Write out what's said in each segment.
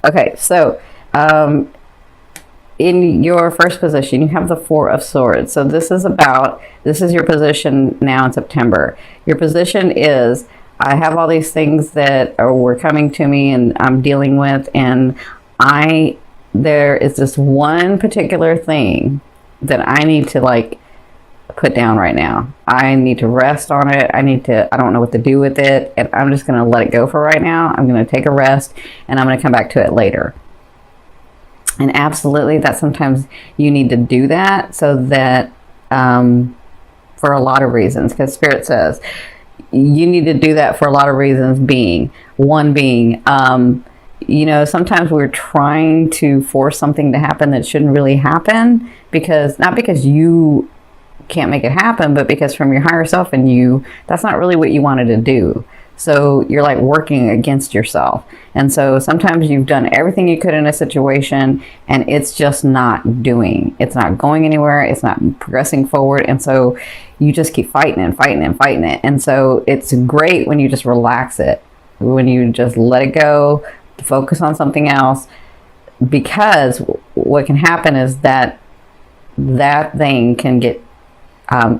Okay, so in your first position, you have the Four of Swords. So this is your position now in September. Your position is, I have all these things that were coming to me and I'm dealing with, and there is this one particular thing that I need to like put down right now. I need to rest on it. I don't know what to do with it, and I'm just going to let it go for right now. I'm going to take a rest, and I'm going to come back to it later. And absolutely, that sometimes you need to do that, so that for a lot of reasons, because Spirit says you need to do that for a lot of reasons. Sometimes we're trying to force something to happen that shouldn't really happen, not because you can't make it happen, but because from your higher self and you, that's not really what you wanted to do. So you're like working against yourself. And so sometimes you've done everything you could in a situation and it's just not it's not going anywhere. It's not progressing forward. And so you just keep fighting and fighting and fighting it. And so it's great when you just relax it, when you just let it go, focus on something else, because what can happen is that thing can get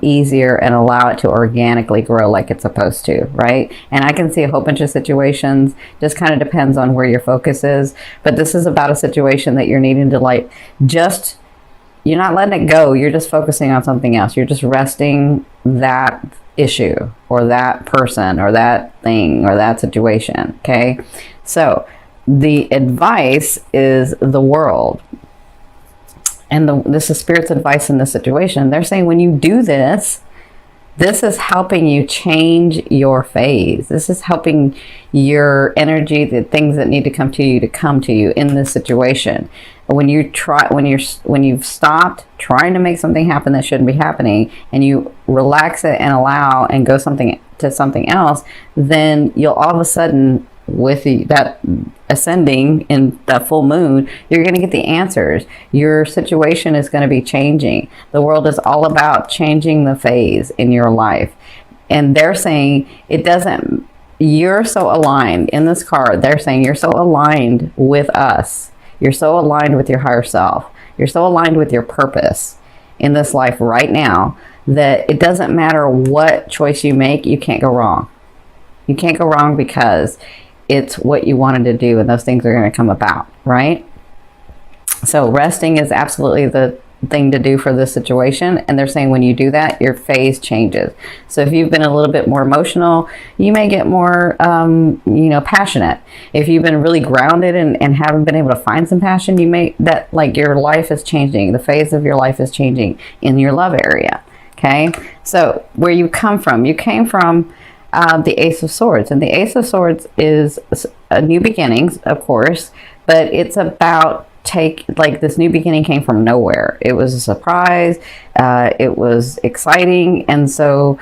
easier and allow it to organically grow like it's supposed to, right? And I can see a whole bunch of situations, just kind of depends on where your focus is. But this is about a situation that you're needing to you're not letting it go. You're just focusing on something else. You're just resting that issue or that person or that thing or that situation, okay? So the advice is the World. And this is Spirit's advice in this situation. They're saying when you do this is helping you change your phase. This is helping your energy, the things that need to come to you in this situation. When you've stopped trying to make something happen that shouldn't be happening, and you relax it and allow and go to something else, then you'll all of a sudden, with that ascending in that full moon, you're going to get the answers. Your situation is going to be changing. The World is all about changing the phase in your life. And they're saying you're so aligned in this card. They're saying you're so aligned with us. You're so aligned with your higher self. You're so aligned with your purpose in this life right now that it doesn't matter what choice you make, you can't go wrong. You can't go wrong because it's what you wanted to do, and those things are going to come about, right? So resting is absolutely the thing to do for this situation. And they're saying when you do that, your phase changes. So if you've been a little bit more emotional, you may get more, passionate. If you've been really grounded and haven't been able to find some passion, your life is changing. The phase of your life is changing in your love area. Okay. So where you come from, you came from the Ace of Swords, and the Ace of Swords is a new beginnings, of course, but it's about this new beginning came from nowhere. It was a surprise. It was exciting. And so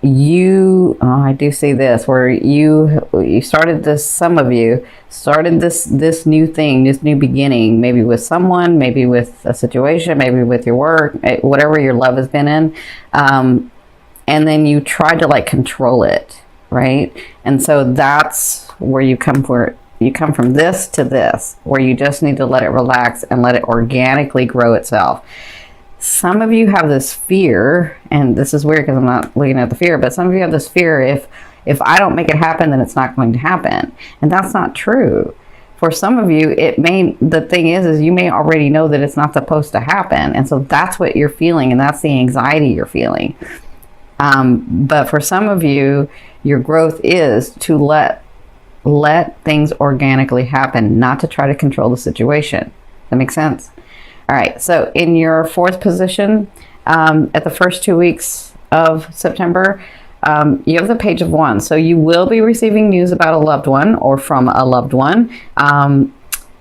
I do see this where you started this, some of you started this new thing, this new beginning, maybe with someone, maybe with a situation, maybe with your work, whatever your love has been in. And then you tried to control it, right? And so that's where you come from this to this, where you just need to let it relax and let it organically grow itself. Some of you have this fear, and this is weird because I'm not looking at the fear, but some of you have this fear, if I don't make it happen, then it's not going to happen. And that's not true. For some of you, the thing is you may already know that it's not supposed to happen. And so that's what you're feeling, and that's the anxiety you're feeling. But for some of you, your growth is to let things organically happen, not to try to control the situation. That makes sense? All right. So in your fourth position, at the first 2 weeks of September, you have the Page of Wands. So you will be receiving news about a loved one or from a loved one.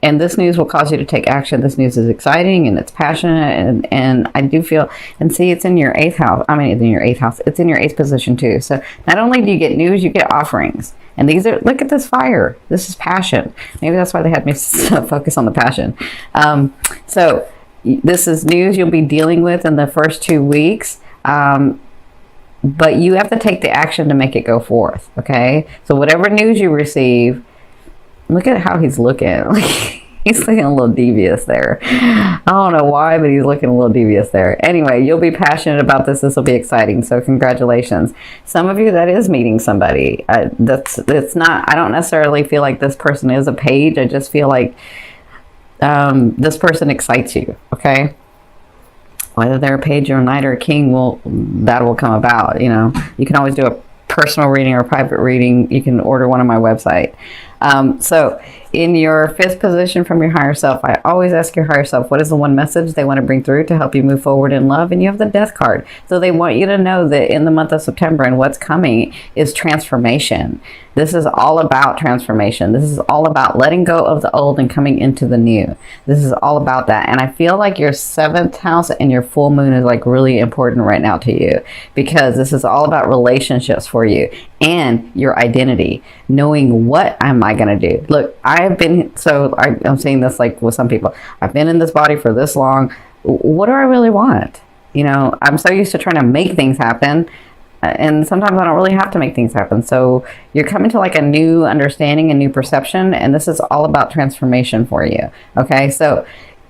And this news will cause you to take action. This news is exciting and it's passionate. And I do feel, and see, it's in your eighth house. It's in your eighth house. It's in your eighth position too. So not only do you get news, you get offerings. And these are, look at this fire. This is passion. Maybe that's why they had me focus on the passion. So this is news you'll be dealing with in the first 2 weeks. But you have to take the action to make it go forth. Okay. So whatever news you receive, Look at how he's looking. He's looking a little devious there. I don't know why, but he's looking a little devious there. Anyway, you'll be passionate about this. This will be exciting. So congratulations. Some of you, that is meeting somebody. It's not, I don't necessarily feel like this person is a page. I just feel like this person excites you. Okay. Whether they're a page or a knight or a king, that will come about. You know, you can always do a personal reading or private reading. You can order one on my website. So in your 5th position from your higher self, I always ask your higher self, what is the one message they want to bring through to help you move forward in love? And you have the Death card. So they want you to know that in the month of September and what's coming is transformation. This is all about transformation. This is all about letting go of the old and coming into the new. This is all about that. And I feel like your 7th house and your full moon is like really important right now to you, because this is all about relationships for you and your identity, knowing what am I going to do. Look, I'm saying this like with some people, I've been in this body for this long. What do I really want? You know, I'm so used to trying to make things happen. And sometimes I don't really have to make things happen. So you're coming to like a new understanding, a new perception, and this is all about transformation for you. Okay, so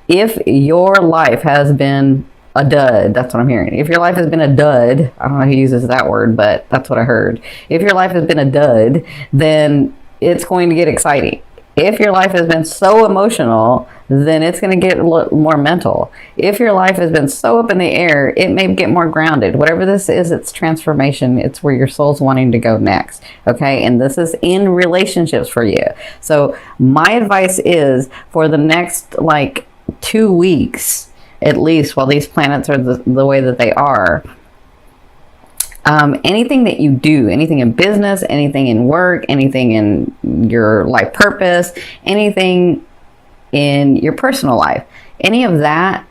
if your life has been a dud, that's what I'm hearing. If your life has been a dud, I don't know who uses that word, but that's what I heard. If your life has been a dud, then it's going to get exciting. If your life has been so emotional, then it's going to get a little more mental. If your life has been so up in the air, it may get more grounded. Whatever this is, it's transformation. It's where your soul's wanting to go next. Okay. And this is in relationships for you. So my advice is for the next like 2 weeks, at least while these planets are the way that they are, anything that you do, anything in business, anything in work, anything in your life purpose, anything in your personal life, any of that,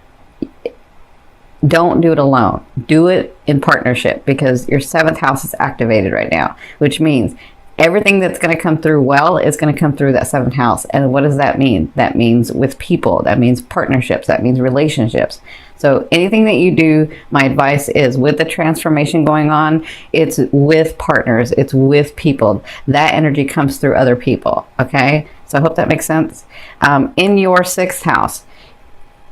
don't do it alone. Do it in partnership, because your 7th house is activated right now, which means everything that's going to come through well is going to come through that 7th house. And what does that mean? That means with people. That means partnerships. That means relationships. So anything that you do, my advice is with the transformation going on, it's with partners. It's with people. That energy comes through other people. Okay. So I hope that makes sense. In your 6th house,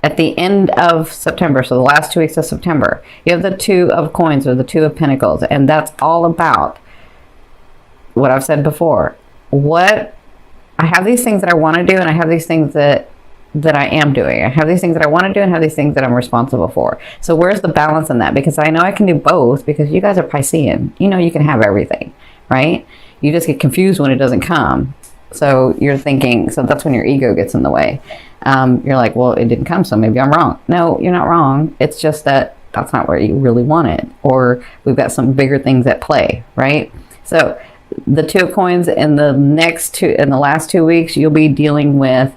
at the end of September, so the last 2 weeks of September, you have the 2 of coins or the 2 of pentacles. And that's all about what I've said before. I have these things that I want to do, and I have these things that I am doing. I have these things that I want to do and have these things that I'm responsible for. So where's the balance in that? Because I know I can do both, because you guys are Piscean. You know you can have everything, right? You just get confused when it doesn't come. So you're thinking, so that's when your ego gets in the way. You're like, well, it didn't come, so maybe I'm wrong. No, you're not wrong. It's just that that's not where you really want it. Or we've got some bigger things at play, right? So the 2 of coins in the last 2 weeks, you'll be dealing with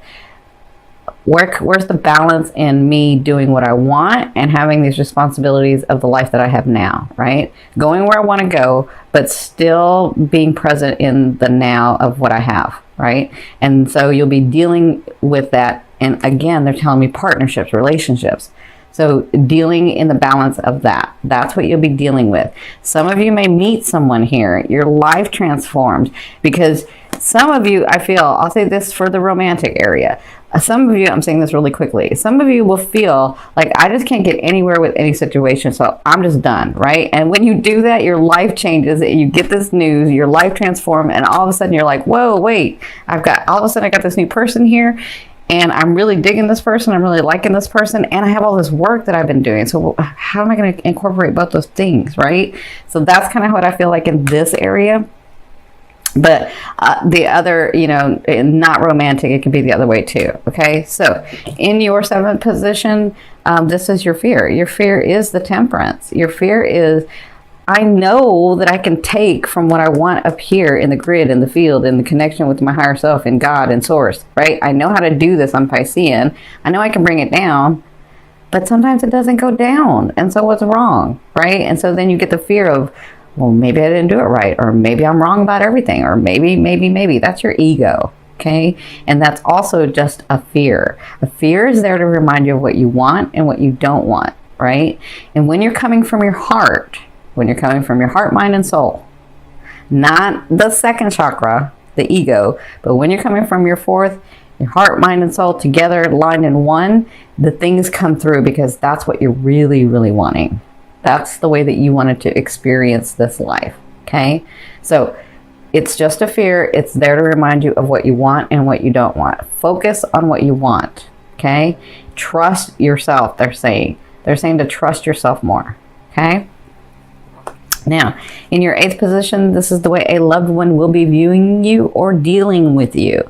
where's the balance in me doing what I want and having these responsibilities of the life that I have now, right? Going where I want to go, but still being present in the now of what I have, right? And so you'll be dealing with that. And again, they're telling me partnerships, relationships. So dealing in the balance of that. That's what you'll be dealing with. Some of you may meet someone here. Your life transforms, because some of you, I feel, I'll say this for the romantic area. Some of you, I'm saying this really quickly, some of you will feel like, I just can't get anywhere with any situation, so I'm just done, right? And when you do that, your life changes, you get this news, your life transforms, and all of a sudden you're like, whoa, wait, all of a sudden I got this new person here, and I'm really digging this person, I'm really liking this person, and I have all this work that I've been doing. So how am I going to incorporate both those things, right? So that's kind of what I feel like in this area. But the other, not romantic, it can be the other way too. Okay, so in your 7th position, this is your fear. Your fear is the Temperance. Your fear is, I know that I can take from what I want up here in the grid, in the field, in the connection with my higher self, in God and source, right? I know how to do this. I'm Piscean. I know I can bring it down, but sometimes it doesn't go down. And so what's wrong, right? And so then you get the fear of, well, maybe I didn't do it right, or maybe I'm wrong about everything, or maybe. That's your ego, okay? And that's also just a fear. A fear is there to remind you of what you want and what you don't want, right? And when you're coming from your heart, mind, and soul, not the 2nd chakra, the ego. But when you're coming from your fourth, your heart, mind, and soul together, aligned in one, the things come through because that's what you're really, really wanting. That's the way that you wanted to experience this life, okay? So it's just a fear. It's there to remind you of what you want and what you don't want. Focus on what you want, okay? Trust yourself, they're saying. They're saying to trust yourself more, okay? Now, in your 8th position, this is the way a loved one will be viewing you or dealing with you.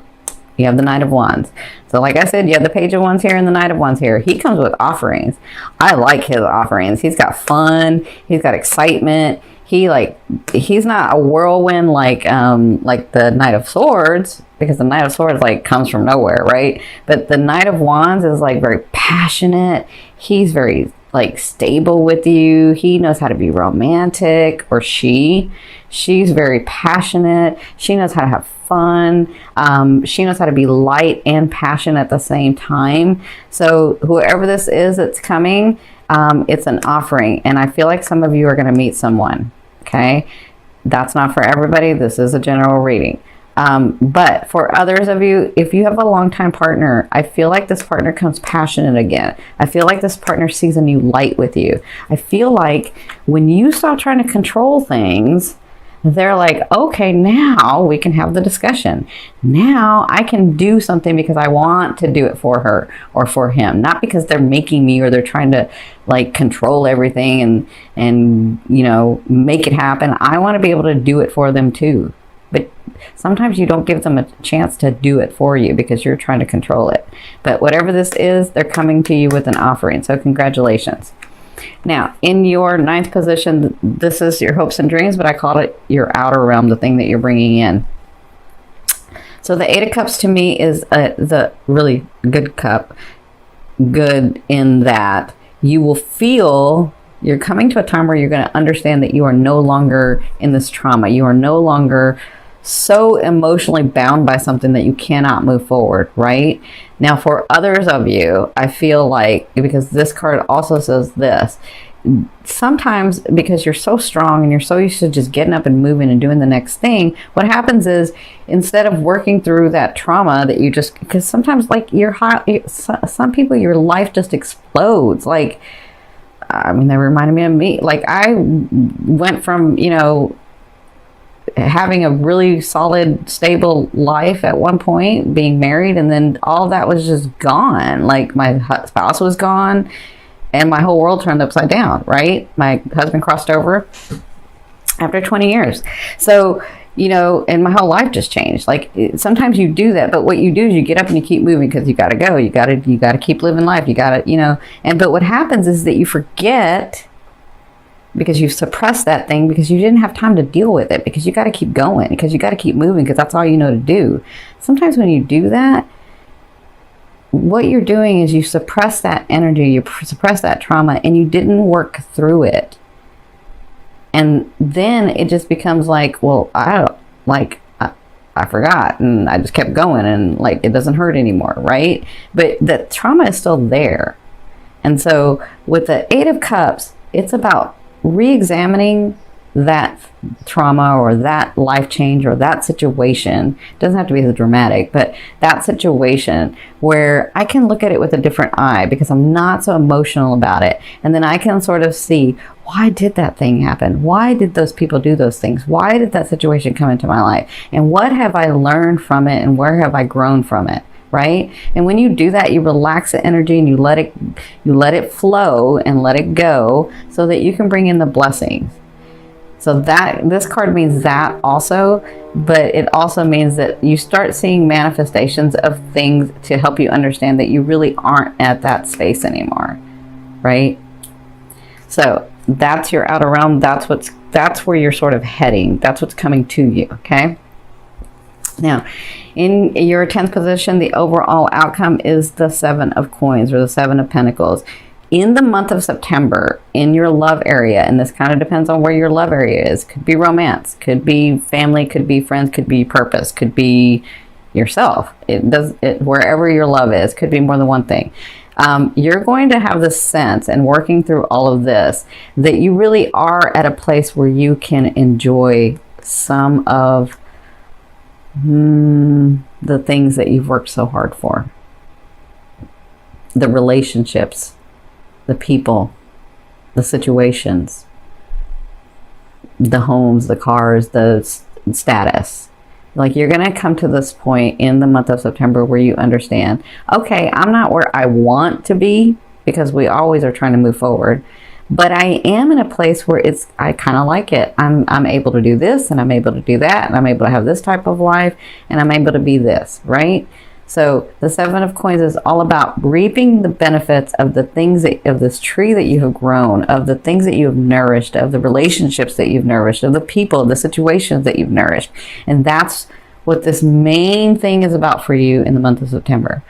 You have the Knight of Wands. So like I said, you have the Page of Wands here and the Knight of Wands here. He comes with offerings. I like his offerings. He's got fun. He's got excitement. He's not a whirlwind like the Knight of Swords, because the Knight of Swords like comes from nowhere, right? But the Knight of Wands is like very passionate. He's very like stable with you. He knows how to be romantic, or she's very passionate. She knows how to have fun. She knows how to be light and passionate at the same time. So whoever this is that's coming, it's an offering. And I feel like some of you are going to meet someone. Okay. That's not for everybody. This is a general reading. But for others of you, if you have a longtime partner, I feel like this partner comes passionate again. I feel like this partner sees a new light with you. I feel like when you stop trying to control things, they're like, okay, now we can have the discussion. Now I can do something because I want to do it for her or for him, not because they're making me or they're trying to like control everything and you know, make it happen. I want to be able to do it for them too. But sometimes you don't give them a chance to do it for you because you're trying to control it. But whatever this is, they're coming to you with an offering. So congratulations. Now, in your 9th position, this is your hopes and dreams, but I call it your outer realm, the thing that you're bringing in. So the 8 of Cups to me is the really good cup. Good in that you will feel you're coming to a time where you're going to understand that you are no longer in this trauma. You are no longer so emotionally bound by something that you cannot move forward, right? Now, for others of you, I feel like, because this card also says this, sometimes because you're so strong and you're so used to just getting up and moving and doing the next thing, what happens is instead of working through that trauma that you just, because sometimes like some people, your life just explodes. Like, I mean, that reminded me of me. Like I went from, you know, having a really solid, stable life at one point, being married, and then all of that was just gone. Like my spouse was gone and my whole world turned upside down, right? My husband crossed over after 20 years. So, you know, and my whole life just changed. Like sometimes you do that, but what you do is you get up and you keep moving because you got to go. You got to keep living life. You got to, you know, but what happens is that you forget because you've suppressed that thing because you didn't have time to deal with it, because you got to keep going, because you got to keep moving, because that's all you know to do. Sometimes when you do that, what you're doing is you suppress that energy, you suppress that trauma, and you didn't work through it. And then it just becomes like, well, I forgot, and I just kept going, and like it doesn't hurt anymore, right? But the trauma is still there. And so with the 8 of Cups, it's about re-examining that trauma or that life change or that situation. It doesn't have to be as dramatic, but that situation where I can look at it with a different eye because I'm not so emotional about it. And then I can sort of see, why did that thing happen? Why did those people do those things? Why did that situation come into my life? And what have I learned from it? And where have I grown from it? Right? And when you do that, you relax the energy and you let it flow and let it go so that you can bring in the blessings. So that this card means that also, but it also means that you start seeing manifestations of things to help you understand that you really aren't at that space anymore, right? So that's your outer realm. That's where you're sort of heading. That's what's coming to you, okay? Now, in your 10th position, the overall outcome is the 7 of Coins or the 7 of Pentacles. In the month of September, in your love area, and this kind of depends on where your love area is, could be romance, could be family, could be friends, could be purpose, could be yourself. Wherever your love is, could be more than one thing. You're going to have the sense, and working through all of this, that you really are at a place where you can enjoy some of The things that you've worked so hard for. The relationships, the people, the situations, the homes, the cars, the status. Like, you're going to come to this point in the month of September where you understand, okay, I'm not where I want to be, because we always are trying to move forward, but I am in a place where I kind of like it. I'm able to do this, and I'm able to do that, and I'm able to have this type of life, and I'm able to be this, right? So the Seven of Coins is all about reaping the benefits of the things of this tree that you have grown, of the things that you have nourished, of the relationships that you've nourished, of the people, the situations that you've nourished. And that's what this main thing is about for you in the month of September.